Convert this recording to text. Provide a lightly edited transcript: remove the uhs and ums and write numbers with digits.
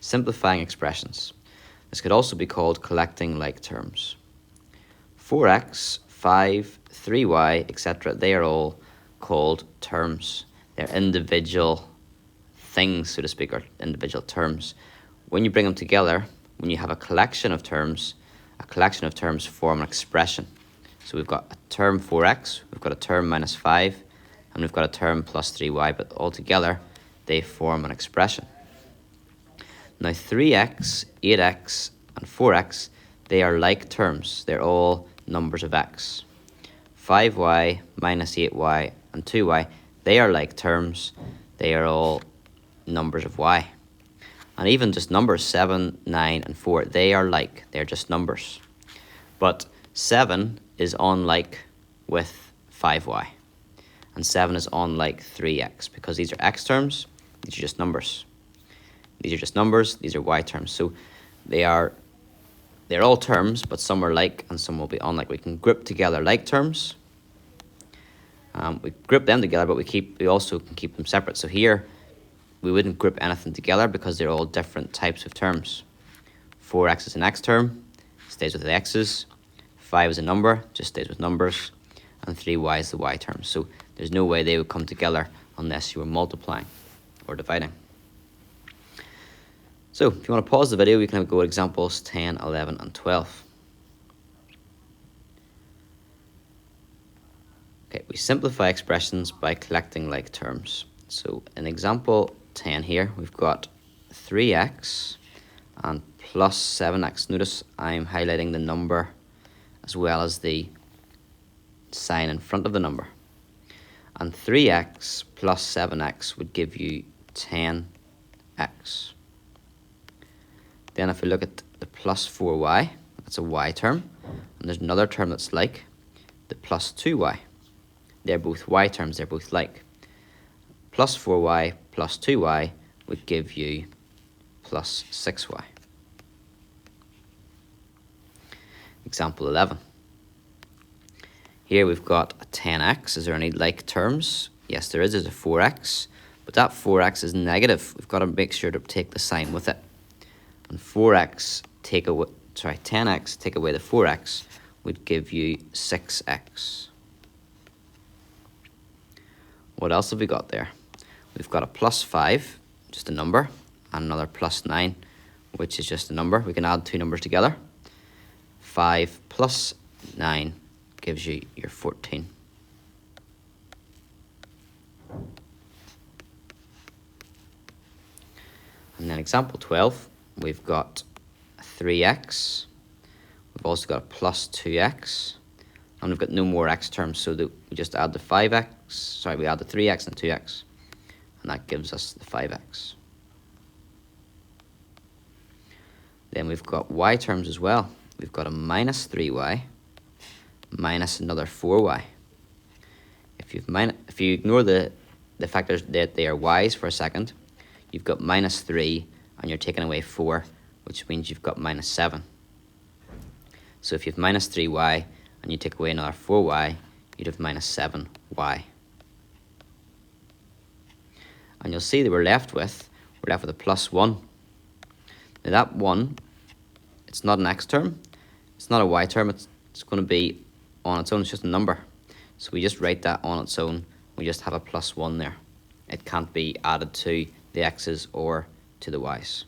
simplifying expressions. This could also be called collecting like terms. 4x, 5, 3y, etc. They are all called terms. They're individual things, so to speak, or individual terms. When you bring them together, when you have a collection of terms form an expression. So we've got a term 4x, we've got a term minus 5, and we've got a term plus 3y, but altogether they form an expression. Now 3x, 8x, and 4x, they are like terms. They're all numbers of x. 5y, minus 8y, and 2y, they are like terms. They are all numbers of y. And even just numbers 7, 9, and 4, they are like. They're just numbers. But 7 is unlike with 5y. And 7 is unlike 3x, because these are x terms, these are just numbers. These are just numbers, these are y terms. So they're all terms, but some are like and some will be unlike. We can group together like terms. We group them together, but we also can keep them separate. So here, we wouldn't group anything together because they're all different types of terms. 4x is an x term, stays with the x's. 5 is a number, just stays with numbers. And 3y is the y term. So there's no way they would come together unless you were multiplying or dividing. So if you want to pause the video, we can go with examples 10, 11, and 12. Okay, we simplify expressions by collecting like terms. So in example 10 here, we've got 3x and plus 7x. Notice I'm highlighting the number as well as the sign in front of the number. And 3x plus 7x would give you 10x. Then if we look at the plus 4y, that's a y term. And there's another term that's like, the plus 2y. They're both y terms, they're both like. Plus 4y plus 2y would give you plus 6y. Example 11. Here we've got a 10x. Is there any like terms? Yes, there is. There's a 4x. But that 4x is negative. We've got to make sure to take the sign with it. And 10x take away the 4x would give you 6x. What else have we got there? We've got a plus 5, just a number, and another plus 9, which is just a number. We can add two numbers together. 5 plus 9 gives you your 14. And then example 12, we've got 3x. We've also got a plus 2x. And we've got no more x terms, so that we just add the 5x. We add the 3x and 2x. And that gives us the 5x. Then we've got y terms as well. We've got a minus 3y minus another 4y. If you ignore the factors that they are y's for a second, you've got minus 3 and you're taking away 4, which means you've got minus 7. So if you have minus 3y and you take away another 4y, you'd have minus 7y. And you'll see that we're left with a plus 1. Now that 1, it's not an x term, it's not a y term, it's going to be on its own, it's just a number. So we just write that on its own, we just have a plus 1 there. It can't be added to the x's or to the y's.